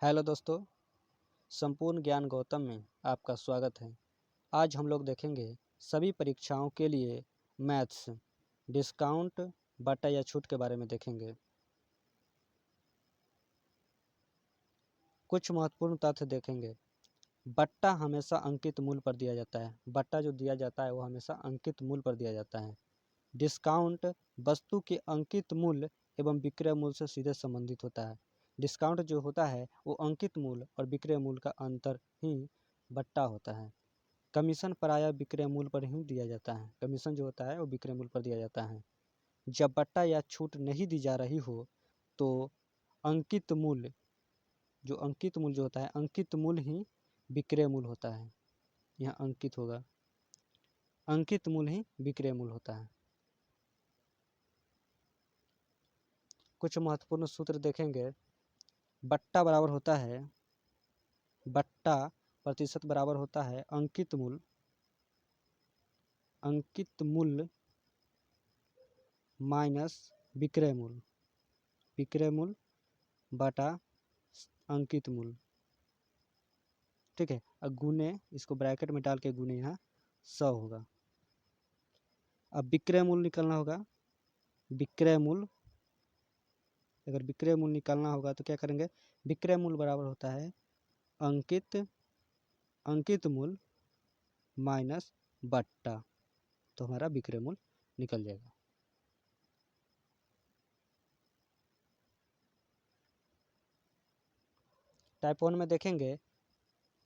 Hello दोस्तों, संपूर्ण ज्ञान गौतम में आपका स्वागत है। आज हम लोग देखेंगे सभी परीक्षाओं के लिए मैथ्स डिस्काउंट बटा या छूट के बारे में देखेंगे। कुछ महत्वपूर्ण तथ्य देखेंगे। बट्टा हमेशा अंकित मूल्य पर दिया जाता है। बट्टा जो दिया जाता है वो हमेशा अंकित मूल्य पर दिया जाता है। डिस्काउंट वस्तु के अंकित मूल्य एवं विक्रय मूल्य से सीधे संबंधित होता है। डिस्काउंट जो होता है वो अंकित मूल्य और विक्रय मूल्य का अंतर ही बट्टा होता है। कमीशन प्रायः विक्रय मूल्य पर ही दिया जाता है। कमीशन जो होता है वो विक्रय मूल्य पर दिया जाता है। जब बट्टा या छूट नहीं दी जा रही हो तो अंकित मूल्य जो होता है अंकित मूल्य ही विक्रय मूल्य होता है। यहाँ अंकित होगा, अंकित मूल्य ही विक्रय मूल्य होता है। कुछ महत्वपूर्ण सूत्र देखेंगे। बट्टा बराबर होता है, बट्टा प्रतिशत बराबर होता है अंकित मूल्य माइनस विक्रय मूल्य बटा अंकित मूल्य। ठीक है, अब गुने, इसको ब्रैकेट में डाल के गुने यहाँ 100 होगा। अब विक्रय मूल्य निकालना होगा। विक्रय मूल्य, अगर विक्रय मूल्य निकालना होगा तो क्या करेंगे? विक्रय मूल्य बराबर होता है अंकित मूल्य माइनस बट्टा, तो हमारा विक्रय मूल्य निकल जाएगा। टाइप 1 में देखेंगे,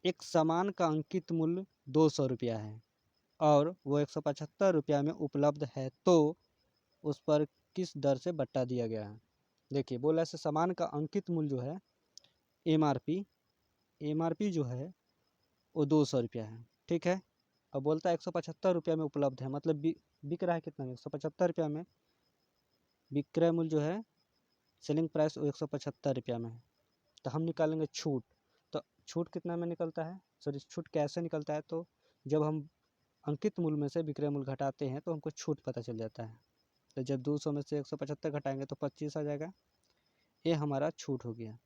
एक सामान का अंकित मूल्य 200 रुपया है और वो 175 रुपया में उपलब्ध है तो उस पर किस दर से बट्टा दिया गया है? देखिए, बोला ऐसे सामान का अंकित मूल्य जो है एमआरपी जो है वो 200 रुपया है। ठीक है, अब बोलता है 175 रुपया में उपलब्ध है, मतलब बिक रहा है कितना में? 175 रुपया में। विक्रय मूल्य जो है सेलिंग प्राइस वो 175 रुपया में है। तो हम निकालेंगे छूट। तो छूट कितना में निकलता है? सॉरी, छूट कैसे निकलता है? तो जब हम अंकित मूल्य में से विक्रय मूल्य घटाते हैं तो हमको छूट पता चल जाता है। तो जब 200 में से 175 घटाएंगे तो 25 आ जाएगा। ये हमारा छूट हो गया।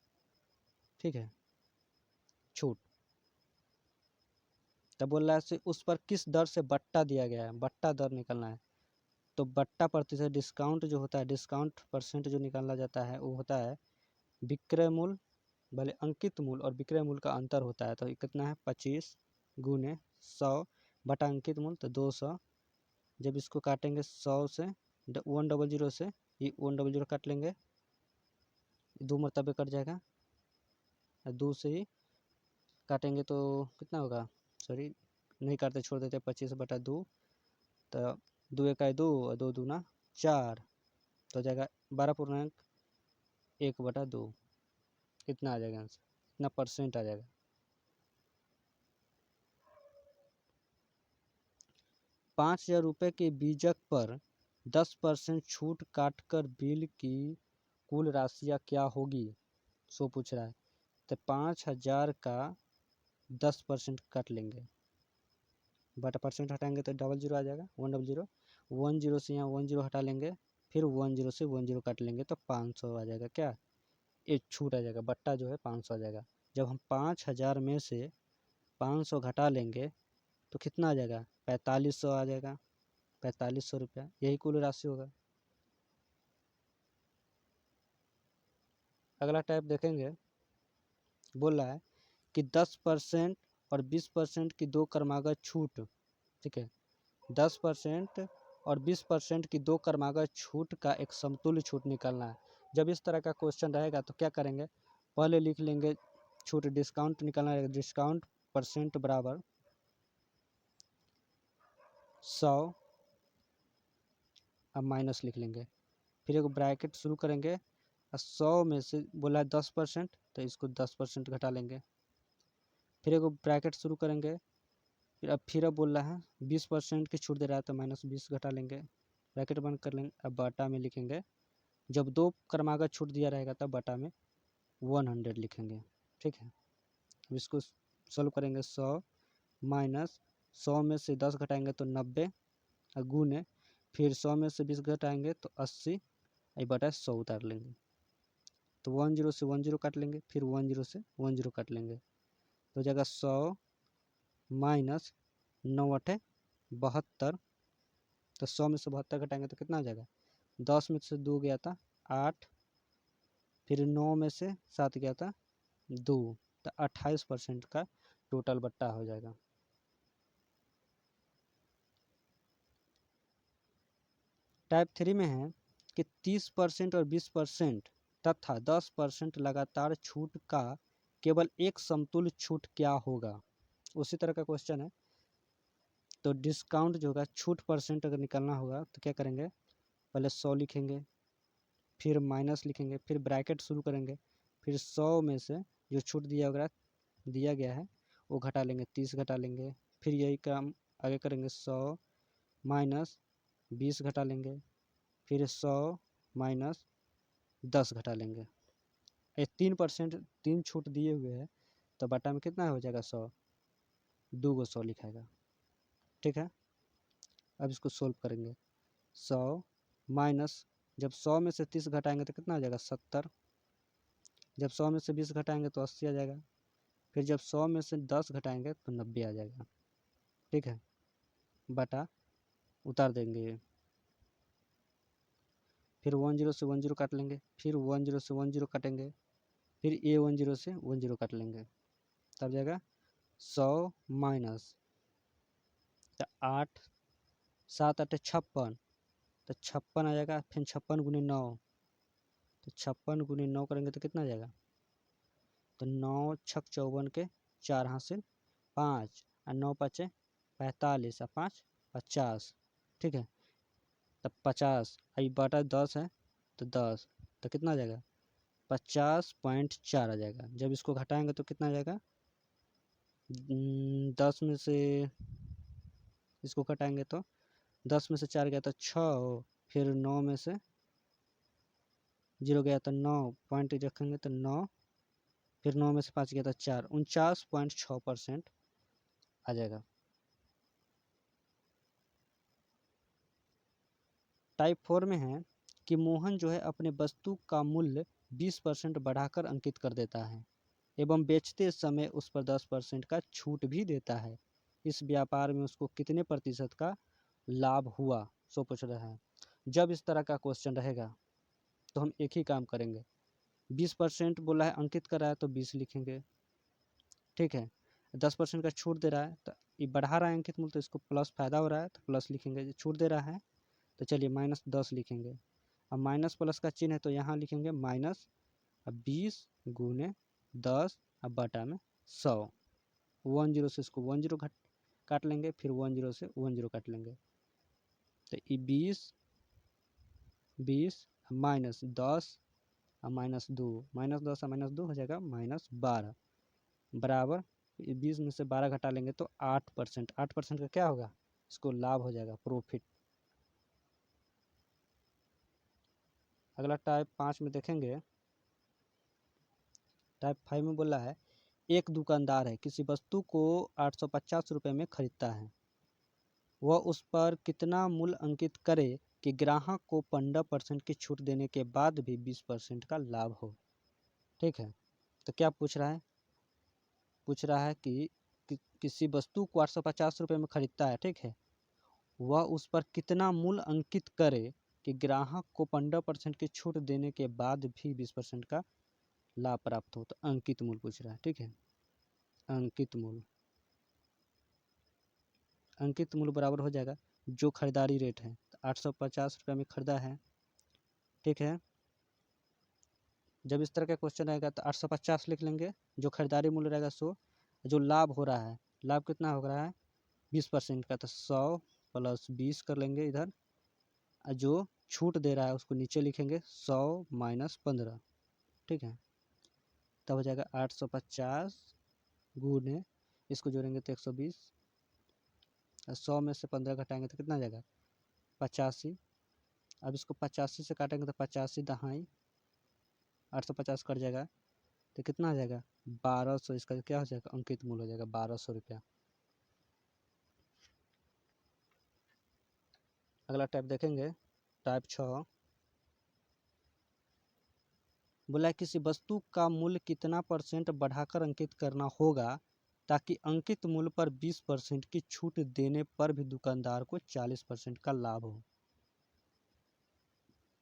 ठीक है, छूट। तब बोल रहा है उस पर किस दर से बट्टा दिया गया है, बट्टा दर निकलना है। तो बट्टा प्रतिशत, डिस्काउंट जो होता है, डिस्काउंट परसेंट जो निकाला जाता है वो होता है विक्रय मूल्य भले अंकित मूल्य और विक्रय मूल्य का अंतर होता है। तो ये कितना है? 25 गुने 100 बटा अंकित मूल्य, तो 200। जब इसको काटेंगे 100 से 100 से, ये 100 काट लेंगे, 2 मरतबे कट जाएगा। 2 से ही काटेंगे तो कितना होगा? सॉरी, नहीं काटते, छोड़ देते। 25 बटा 2, तो 2 1 2 और 2 दूना 4, तो हो जाएगा 12.1 बटा 2। कितना आ जाएगा आंसर? कितना परसेंट आ जाएगा? 5,000 रुपये के बीजक पर 10% छूट काटकर बिल की कुल राशियाँ क्या होगी? सो पूछ रहा है। तो 5,000 का 10% काट लेंगे, बटा परसेंट हटाएंगे तो 00 आ जाएगा। 100 10 से यहाँ 10 हटा लेंगे, फिर 10 से 10 काट लेंगे तो 500 आ जाएगा। क्या? एक छूट आ जाएगा, बट्टा जो है 500 आ जाएगा। जब हम 5,000 में से 500 घटा लेंगे तो कितना आ जाएगा? 4500 आ जाएगा। 4500 रुपया, यही कुल राशि होगा। अगला टाइप देखेंगे। बोल रहा है कि 10% और 20% की दो क्रमागत छूट। ठीक है, 10% और 20% की दो क्रमागत छूट का एक समतुल्य छूट निकालना है। जब इस तरह का क्वेश्चन रहेगा तो क्या करेंगे? पहले लिख लेंगे छूट, डिस्काउंट निकालना है। डिस्काउंट परसेंट बराबर 100, अब माइनस लिख लेंगे, फिर एक ब्रैकेट शुरू करेंगे। 100 में से बोला है 10%, तो इसको 10% घटा लेंगे, फिर एक ब्रैकेट शुरू करेंगे। फिर अब बोल रहा है 20% की छूट दे रहा है तो -20 घटा लेंगे, ब्रैकेट बंद कर लेंगे। अब बटा में लिखेंगे, जब दो क्रमागत छूट दिया रहेगा तब बटा में 100 लिखेंगे। ठीक है, अब इसको सॉल्व करेंगे। 100 माइनस 100 में से 10 घटाएंगे तो 90, गुने, फिर 100 में से 20 घटाएंगे तो 80, बटा 100 उतार लेंगे। तो 10 से 10 काट लेंगे, फिर 10 से 10 काट लेंगे, तो हो जाएगा 100 माइनस 9 8 72। तो 100 में से 72 घटाएंगे तो कितना आ जाएगा, 10 में से 2 गया था 8, फिर 9 में से 7 गया था 2, तो 28% का टोटल बट्टा हो जाएगा। टाइप 3 में है कि 30% और 20% तथा 10% लगातार छूट का केवल एक समतुल्य छूट क्या होगा। उसी तरह का क्वेश्चन है। तो डिस्काउंट जो होगा, छूट परसेंट अगर निकालना होगा तो क्या करेंगे, पहले 100 लिखेंगे, फिर माइनस लिखेंगे, फिर ब्रैकेट शुरू करेंगे, फिर 100 में से जो छूट दिया गया है वो घटा लेंगे, 30 घटा लेंगे, फिर यही काम आगे करेंगे, 100 माइनस 20 घटा लेंगे, फिर 100 माइनस 10 घटा लेंगे। ये 3% 3 छूट दिए हुए हैं, तो बटा में कितना हो जाएगा, 100, 2 को 100 लिखाएगा। ठीक है, अब इसको सोल्व करेंगे। 100 माइनस, जब 100 में से 30 घटाएंगे तो कितना आ जाएगा, 70। जब 100 में से 20 घटाएंगे तो 80 आ जाएगा। फिर जब 100 में से 10 घटाएंगे तो 90 आ जाएगा। ठीक है, बटा उतार देंगे, फिर 10 से 10 काट लेंगे, फिर 10 से 10 काटेंगे, फिर ये 10 से 10 काट लेंगे, तब जाएगा 100 माइनस 8 7 8 56, तो 56 आ जाएगा, फिर 56 गुने 9, तो 56 गुने 9 करेंगे तो कितना आ जाएगा, तो 9 छक 54 के 4 हासिल 5 और 9 पचे 45 और 5 50। ठीक है, तब 50 आई बटा 10 है तो 10, तो कितना आ जाएगा, 50.4 आ जाएगा। जब इसको घटाएंगे तो कितना आ जाएगा, 10 में से इसको घटाएंगे तो 10 में से 4 गया तो 6, फिर 9 में से 0 गया तो 9, पॉइंट रखेंगे तो 9, फिर 9 में से 5 गया तो 4, 49.6% आ जाएगा। टाइप 4 में है कि मोहन जो है अपने वस्तु का मूल्य 20% बढ़ाकर अंकित कर देता है एवं बेचते समय उस पर 10% का छूट भी देता है। इस व्यापार में उसको कितने प्रतिशत का लाभ हुआ, सो पूछ रहा है। जब इस तरह का क्वेश्चन रहेगा तो हम एक ही काम करेंगे, 20% बोला है, अंकित कर रहा है तो 20 लिखेंगे। ठीक है, 10% का छूट दे रहा है तो ये बढ़ा रहा है अंकित मूल्य, तो इसको प्लस फायदा हो रहा है तो प्लस लिखेंगे। छूट दे रहा है तो चलिए -10 लिखेंगे। अब माइनस प्लस का चिन्ह है तो यहाँ लिखेंगे माइनस, अब 20 गुने 10 अब बटा में 100। 10 से इसको 10 काट लेंगे, फिर 10 से 10 काट लेंगे, तो ये 20 -10 और -2, -10 और -2 हो जाएगा -12, बराबर 20 में से 12 घटा लेंगे तो 8%। 8% का क्या होगा, इसको लाभ हो जाएगा, प्रॉफिट। अगला टाइप 5 में देखेंगे। टाइप 5 में बोला है, एक दुकानदार है, किसी वस्तु को 850 रुपये में खरीदता है। वह उस पर कितना मूल्य अंकित करे कि ग्राहक को 15% की छूट देने के बाद भी 20% का लाभ हो। ठीक है, तो क्या पूछ रहा है, पूछ रहा है कि किसी वस्तु को 850 रुपये में खरीदता है। ठीक है, वह उस पर कितना मूल्य अंकित करे कि ग्राहक को 15% की छूट देने के बाद भी 20% का लाभ प्राप्त हो। तो अंकित मूल्य पूछ रहा है। ठीक है, अंकित मूल्य, अंकित मूल्य बराबर हो जाएगा जो खरीदारी रेट है, तो 850 रुपये में खरीदा है। ठीक है, जब इस तरह का क्वेश्चन आएगा तो 850 लिख लेंगे, जो खरीदारी मूल्य रहेगा 100, जो लाभ हो रहा है, लाभ कितना हो रहा है 20% का, तो 100 + 20 कर लेंगे इधर, जो छूट दे रहा है उसको नीचे लिखेंगे 100 - 15। ठीक है, तब हो जाएगा 850 गुने, इसको जोड़ेंगे तो 120, 100 में से 15 घटाएंगे तो कितना आ जाएगा 85। अब इसको 85 से काटेंगे तो 85 दहाई 850 कट जाएगा, तो कितना आ जाएगा 1200। इसका क्या हो जाएगा, अंकित मूल्य हो जाएगा 1200 रुपया। अगला टाइप देखेंगे, टाइप 6। बोला है किसी वस्तु का मूल्य कितना % बढ़ाकर अंकित करना होगा ताकि अंकित मूल्य पर 20% की छूट देने पर भी दुकानदार को 40% का लाभ हो।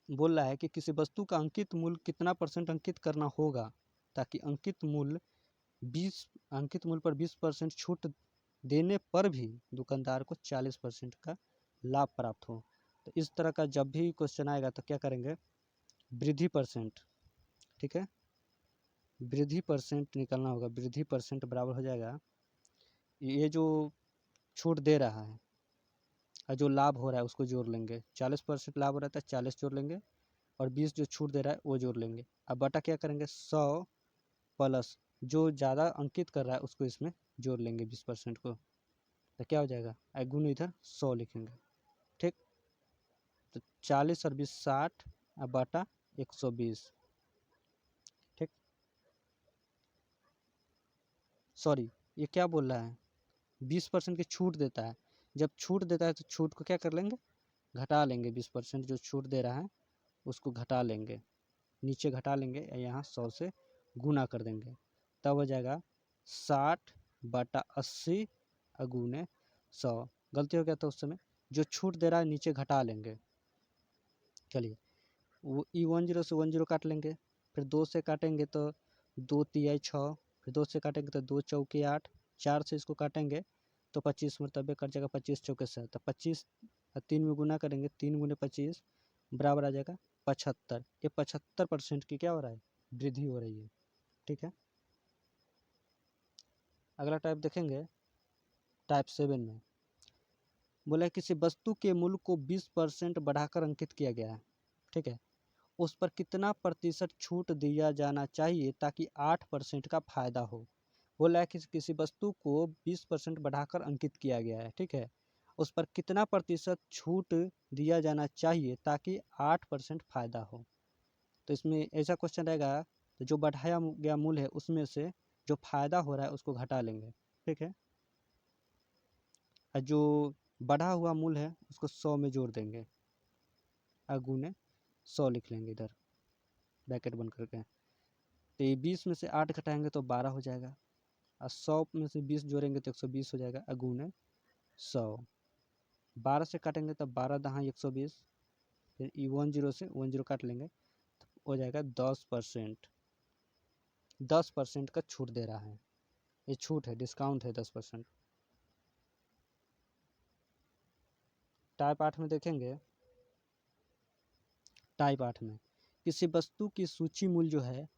बोल रहा है कि किसी वस्तु का अंकित मूल्य कितना % अंकित करना होगा ताकि अंकित मूल्य पर 20% छूट देने पर भी दुकानदार को 40% का लाभ प्राप्त हो। तो इस तरह का जब भी क्वेश्चन आएगा तो क्या करेंगे, वृद्धि परसेंट, ठीक है, वृद्धि परसेंट निकालना होगा। वृद्धि परसेंट बराबर हो जाएगा, ये जो छूट दे रहा है और जो लाभ हो रहा है उसको जोड़ लेंगे। 40% लाभ हो रहा था, 40 जोड़ लेंगे और 20 जो छूट दे रहा है वो जोड़ लेंगे। अब बटा क्या करेंगे, 100 प्लस जो ज़्यादा अंकित कर रहा है उसको इसमें जोड़ लेंगे 20% को, तो क्या हो जाएगा, गुण इधर 100 लिखेंगे। ठीक, तो 40 और 20 60 और बटा 120। ठीक, सॉरी ये क्या बोल रहा है, 20% की छूट देता है। जब छूट देता है तो छूट को क्या कर लेंगे, घटा लेंगे। 20% जो छूट दे रहा है उसको घटा लेंगे, नीचे घटा लेंगे, यहाँ 100 से गुना कर देंगे, तब हो जाएगा 60 बटा 80 गुने 100। गलती हो गया था उस समय, जो छूट दे रहा है नीचे घटा लेंगे। चलिए वो E10 से 10 काट लेंगे, फिर 2 से काटेंगे तो 2 तिहाई 6, फिर 2 से काटेंगे तो 2 चौके 8, 4 से इसको काटेंगे तो 25 मरतबे कट जाएगा, 25 चौके 100, तो 25 3 में गुना करेंगे, 3 गुने 25 बराबर आ जाएगा 75। ये 75% की क्या हो रहा है, वृद्धि हो रही है। ठीक है, अगला टाइप देखेंगे, टाइप 7 में बोला है किसी वस्तु के मूल्य को 20% बढ़ाकर अंकित किया गया है। ठीक है, उस पर कितना प्रतिशत छूट दिया जाना चाहिए ताकि 8% का फायदा हो। बोला है कि किसी वस्तु को 20% बढ़ाकर अंकित किया गया है, ठीक है, उस पर कितना प्रतिशत छूट दिया जाना चाहिए ताकि 8% फायदा हो। तो इसमें ऐसा क्वेश्चन रहेगा, तो जो बढ़ाया गया मूल्य है उसमें से जो फायदा हो रहा है उसको घटा लेंगे। ठीक है, और जो बढ़ा हुआ मूल्य है उसको 100 में जोड़ देंगे, गुने 100 लिख लेंगे इधर ब्रैकेट बंद करके। तो ये 20 में से 8 घटाएंगे तो 12 हो जाएगा, और 100 में से 20 जोड़ेंगे तो 120 हो जाएगा, गुने 100। 12 से काटेंगे तो 12 दहाई 120, फिर E10 से 10 काट लेंगे तो हो जाएगा 10%। 10% का छूट दे रहा है, ये छूट है, डिस्काउंट है 10%। टाइप 8 में देखेंगे, टाइप 8 में किसी वस्तु की सूची मूल्य जो है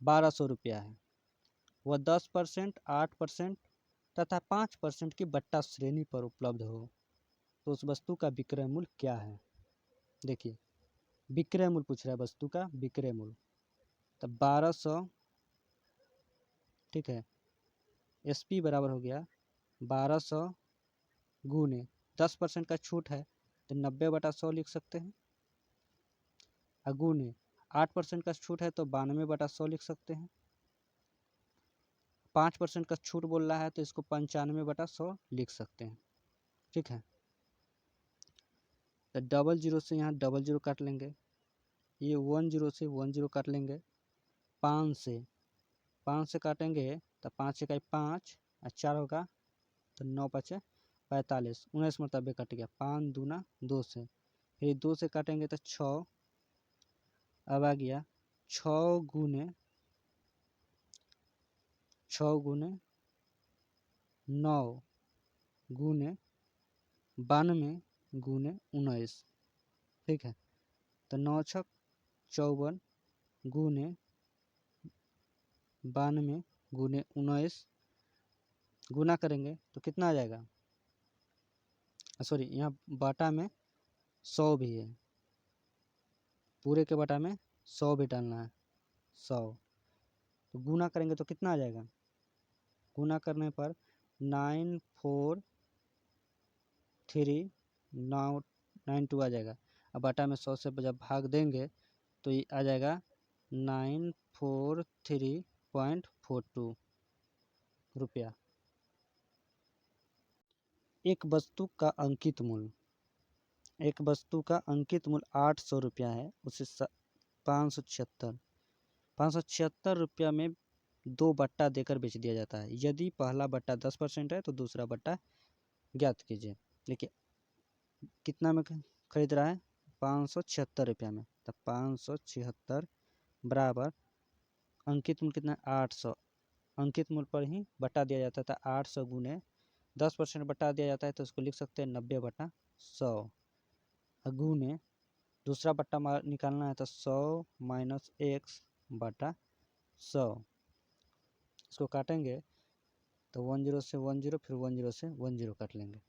1200 रुपया है, वह 10%, 8% तथा 5% की बट्टा श्रेणी पर उपलब्ध हो, तो उस वस्तु का विक्रय मूल्य क्या है। देखिए विक्रय मूल्य पूछ रहा है, वस्तु का विक्रय मूल्य, तो 1200, ठीक है, SP बराबर हो गया 1200 गुने 10% का छूट है तो 90/100 लिख सकते हैं, गुने 8% का छूट है तो 92/100 लिख सकते हैं, 5% का छूट बोल रहा है तो इसको 95/100 लिख सकते हैं। ठीक है, तो 00 से यहाँ 00 काट लेंगे, ये 10 से 10 काट लेंगे, 5 से काटेंगे तो 5 इकाई 5 और 4 होगा तो 9 5 45, 19 मरतबे कट गया, 5 दूना 2 से, फिर 2 से काटेंगे तो 6, अब आ गया 6 गुने 9 गुने 92 गुने 19। ठीक है, तो 9 6 54 गुने 92 गुने 19 गुना करेंगे तो कितना आ जाएगा, सॉरी यहाँ बाटा में 100 भी है, पूरे के बाटा में 100 भी डालना है, 100, तो गुना करेंगे तो कितना आ जाएगा, गुना करने पर 943992 आ जाएगा। अब बाटा में 100 से जब भाग देंगे तो ये आ जाएगा 943.42 रुपया। एक वस्तु का अंकित मूल्य, ₹800 है, उसे 576 ₹576 में 2 बट्टा देकर बेच दिया जाता है। यदि पहला बट्टा 10% है तो दूसरा बट्टा ज्ञात कीजिए। देखिए कितना में खरीद रहा है, ₹576 में, तो 576 बराबर अंकित मूल्य कितना है 800, अंकित मूल्य पर ही बट्टा दिया जाता था 800 गुने 10% बट्टा दिया जाता है तो उसको लिख सकते हैं 90/100 गुने दूसरा बट्टा निकालना है तो 100 माइनस x/100। इसको काटेंगे तो 10 से 10 फिर 10 से 10 काट लेंगे,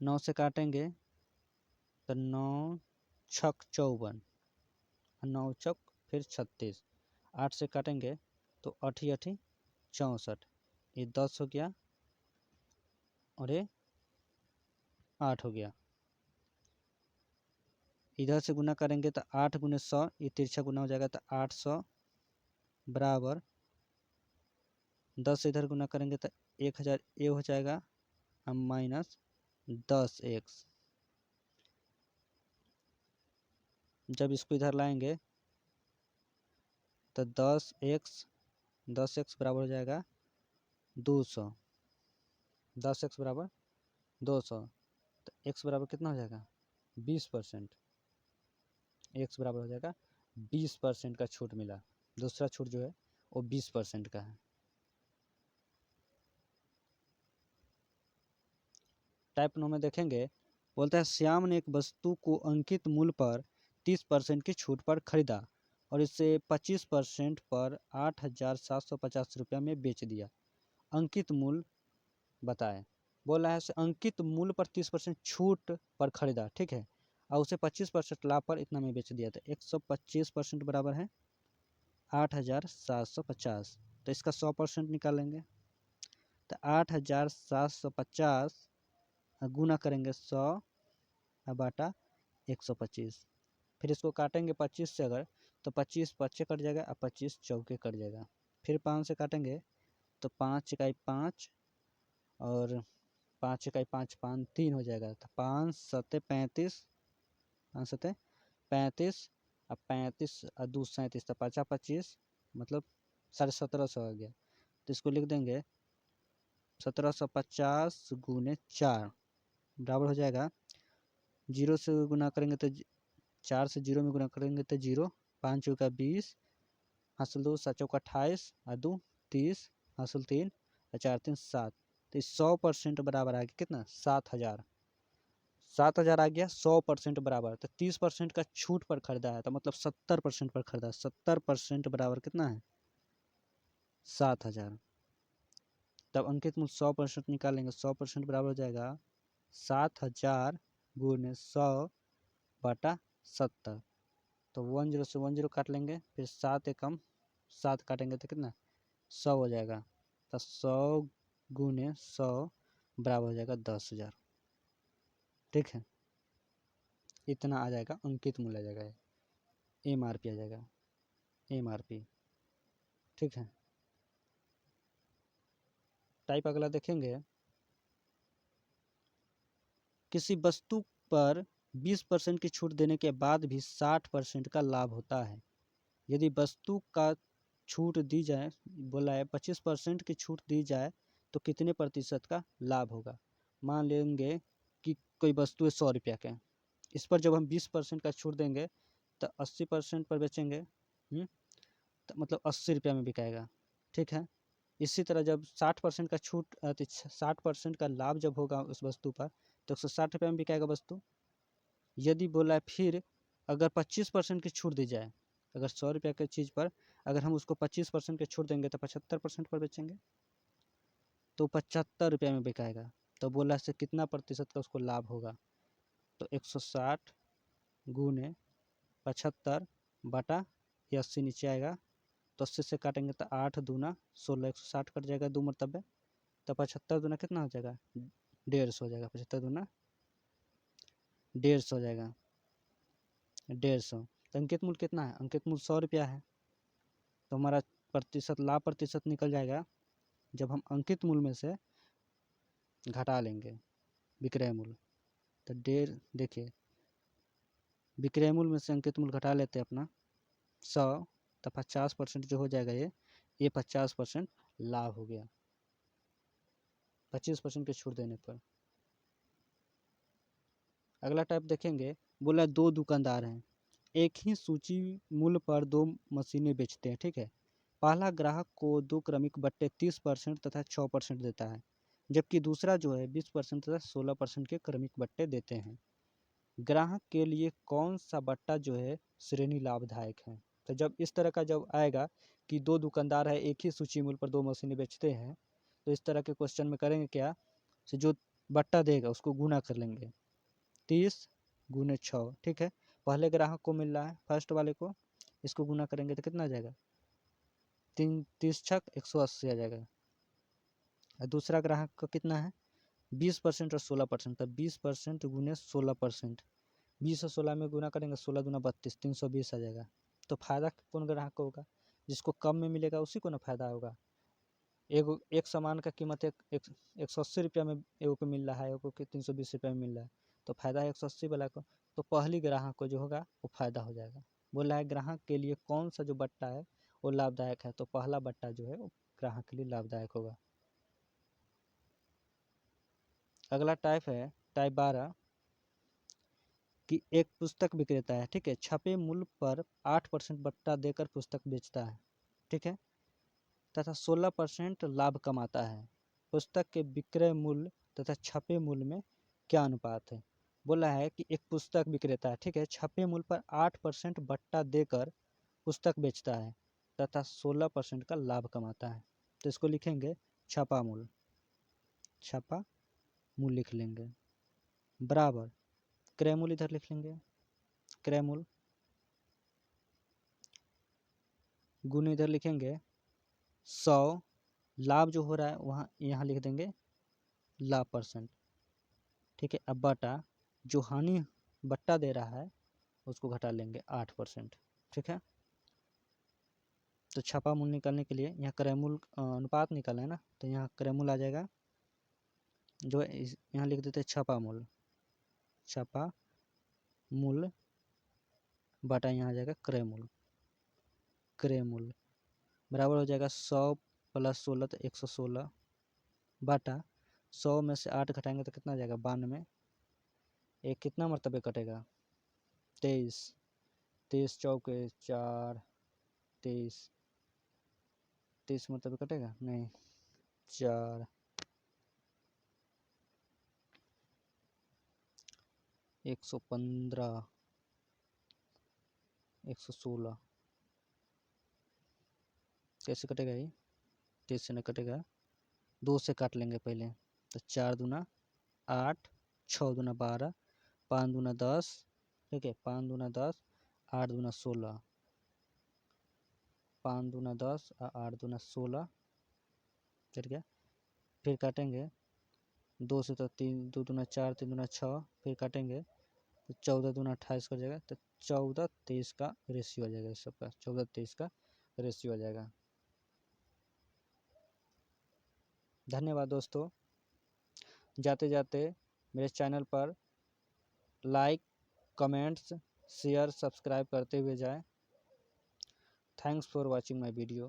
9 से काटेंगे तो 9 छक 54, 9 चौक फिर 36, 8 से काटेंगे तो 8 8 64, ये 10 हो गया और ये 8 हो गया। इधर से गुना करेंगे तो 8 गुने 100, ये तिरछा गुना हो जाएगा तो 800 बराबर 10 से इधर गुना करेंगे तो 1000 ये हो जाएगा माइनस 10x। जब इसको इधर लाएंगे तो 10x बराबर हो जाएगा 200, 10x बराबर 200, तो x बराबर कितना हो जाएगा 20%, x बराबर हो जाएगा 20% का छूट मिला। दूसरा छूट जो है वो 20% का है। टाइप 9 में देखेंगे, बोलता है श्याम ने एक वस्तु को अंकित मूल्य पर 30% की छूट पर खरीदा और इसे 25% पर 8,750 रुपये में बेच दिया। अंकित मूल्य बताए। बोल रहा है अंकित मूल्य पर 30% छूट पर खरीदा, ठीक है, और उसे 25% लाभ पर इतना में बेच दिया था। 125% बराबर है 8,750, तो इसका 100% निकालेंगे तो 8,750 गुना करेंगे 100 / 125, फिर इसको काटेंगे 25 से, अगर तो 25 पच्चे कट जाएगा और 25 चौके कट जाएगा। फिर 5 से काटेंगे तो 5 इकाई 5 और 5 इकाई 5 5 3 हो जाएगा, तो 5 सत्ते 35, 5 सत्ते 35 और 35 और 2 37, तो 5 25 मतलब 1750 आ गया। तो इसको लिख देंगे 1750 गुने 4 बराबर हो जाएगा, 0 से गुना करेंगे तो 4 से 0 में गुना करेंगे तो 0, 5 चौका 20, हासिल 2 7 चौका 28 और 2 30, हासिल 3 और 4 3 7, तो 100% बराबर आ गया कितना 7000, 7000 आ गया 100% बराबर। तो 30% का छूट पर खरीदा है तो मतलब 70% पर खरीदा, 70% बराबर कितना है 7000। तब अंकित मूल्य 100% निकालेंगे, 100% बराबर हो जाएगा 7000 गुने 100/70, तो 10 से 10 काट लेंगे, फिर 7 एकम 7 काटेंगे तो कितना 100 हो जाएगा, तो 100 गुने 100 बराबर हो जाएगा 10,000, ठीक है। इतना आ जाएगा अंकित मूल्य आ जाएगा, MRP आ जाएगा, MRP, ठीक है। टाइप अगला देखेंगे, किसी वस्तु पर 20% की छूट देने के बाद भी 60% का लाभ होता है। यदि वस्तु का छूट दी जाए, बोला है 25% की छूट दी जाए तो कितने प्रतिशत का लाभ होगा। मान लेंगे कि कोई वस्तु है 100 रुपया के, इस पर जब हम 20% का छूट देंगे तो 80% पर बेचेंगे, तो मतलब 80 रुपया में बिकाएगा, ठीक है। इसी तरह जब 60% का छूट 60% का लाभ जब होगा उस वस्तु पर तो 160 रुपये में बिकाएगा वस्तु। यदि बोला है फिर अगर 25% की छूट दी जाए, अगर 100 रुपये की चीज़ पर अगर हम उसको 25% की छूट देंगे तो 75% पर बेचेंगे तो 75 रुपये में बिकाएगा। तो बोला से कितना प्रतिशत का उसको लाभ होगा, तो 160 गुने 75/80 नीचे आएगा, तो 80 से काटेंगे तो 8 दूना 16, 160 कट जाएगा 2 मरतबे, तो 75 दूना कितना हो जाएगा 150 हो जाएगा, 75 दूना 150 हो जाएगा 150। तो अंकित मूल्य कितना है, अंकित मूल्य 100 रुपया है, तो हमारा प्रतिशत लाभ प्रतिशत निकल जाएगा जब हम अंकित मूल्य में से घटा लेंगे विक्रय मूल्य, तो 1.5, देखिए विक्रय मूल्य में से अंकित मूल्य घटा लेते हैं अपना, 100 तो 50% जो हो जाएगा ये 50% लाभ हो गया 25% की छूट देने पर। अगला टाइप देखेंगे, बोला 2 दुकानदार हैं, एक ही सूची मूल्य पर 2 मशीनें बेचते हैं, ठीक है। पहला ग्राहक को 2 क्रमिक बट्टे 30% तथा 6% देता है, जबकि दूसरा जो है 20% तथा 16% के क्रमिक बट्टे देते हैं। ग्राहक के लिए कौन सा बट्टा जो है श्रेणी लाभदायक है। तो जब इस तरह का जब आएगा कि 2 दुकानदार है, एक ही सूची मूल्य पर 2 मशीनें बेचते हैं, तो इस तरह के क्वेश्चन में करेंगे क्या, तो जो बट्टा देगा उसको गुना कर लेंगे 30 गुने 6, ठीक है। पहले ग्राहक को मिल रहा है फर्स्ट वाले को, इसको गुना करेंगे तो कितना आ जाएगा 30 छक 180 आ जाएगा। और दूसरा ग्राहक का कितना है 20% और 16%, तब 20% गुने 16%, 20 और 16 में गुना करेंगे 16 दूना 32, 320 आ जाएगा। तो फायदा कौन ग्राहक को होगा, जिसको कम में मिलेगा उसी को ना फायदा होगा। एक सामान का कीमत 180 रुपया में एगो को मिल रहा है, एगो को 320 रुपया में मिल रहा है, तो फायदा है 180 वाला को, तो पहली ग्राहक को जो होगा वो फायदा हो जाएगा। बोला है ग्राहक के लिए कौन सा जो बट्टा है वो लाभदायक है, तो पहला बट्टा जो है वो ग्राहक के लिए लाभदायक होगा। अगला टाइप है टाइप 12 कि एक पुस्तक विक्रेता है, ठीक है, छपे मूल्य पर 8% बट्टा देकर पुस्तक बेचता है, ठीक है, तथा 16% लाभ कमाता है। पुस्तक के विक्रय मूल्य तथा छपे मूल्य में क्या अनुपात है। बोला है कि एक पुस्तक विक्रेता है, ठीक है, छपे मूल्य पर 8% बट्टा देकर पुस्तक बेचता है तथा 16% का लाभ कमाता है। तो इसको लिखेंगे छपा मूल्य, छपा मूल्य लिख लेंगे, बराबर क्रय मूल्य इधर लिख लेंगे, क्रय मूल्य गुण इधर लिखेंगे 100, लाभ जो हो रहा है वहाँ यहाँ लिख देंगे लाभ %, ठीक है। अब बटा जो हानि बट्टा दे रहा है उसको घटा लेंगे 8%, ठीक है। तो छपा मूल्य निकालने के लिए यहाँ क्रय मूल्य अनुपात निकालना है ना, तो यहाँ क्रय मूल्य आ जाएगा, जो है यहाँ लिख देते छपा मूल्य, छपा मूल्य बटा यहाँ आ जाएगा क्रय मूल्य, क्रय मूल्य बराबर हो जाएगा 100 + 16 तो 116 बटा 100 में से 8 घटाएंगे तो कितना आ जाएगा 92, एक कितना मरतबे कटेगा 23, 23 चौके 4, 23, 23 मरतबे कटेगा नहीं 4, 115, 116 कैसे कटेगा ये 23 से नहीं कटेगा, 2 से काट लेंगे पहले, तो 4 दूना 8, 6 दूना 12, 5 दूना 10, ठीक है, 5 दूना 10, 8 दूना 16, 5 दूना 10 और 8 दूना 16, ठीक है। फिर काटेंगे 2 से, तो 3, 2 दूना 4, 3 दूना 6, फिर काटेंगे तो 14 दूना 28 कर जाएगा, तो 14 23 का रेशियो आ जाएगा, इस सबका 14 23 का रेशियो आ जाएगा। धन्यवाद दोस्तों, जाते जाते मेरे चैनल पर लाइक कमेंट्स शेयर सब्सक्राइब करते हुए जाएं। Thanks for watching my video.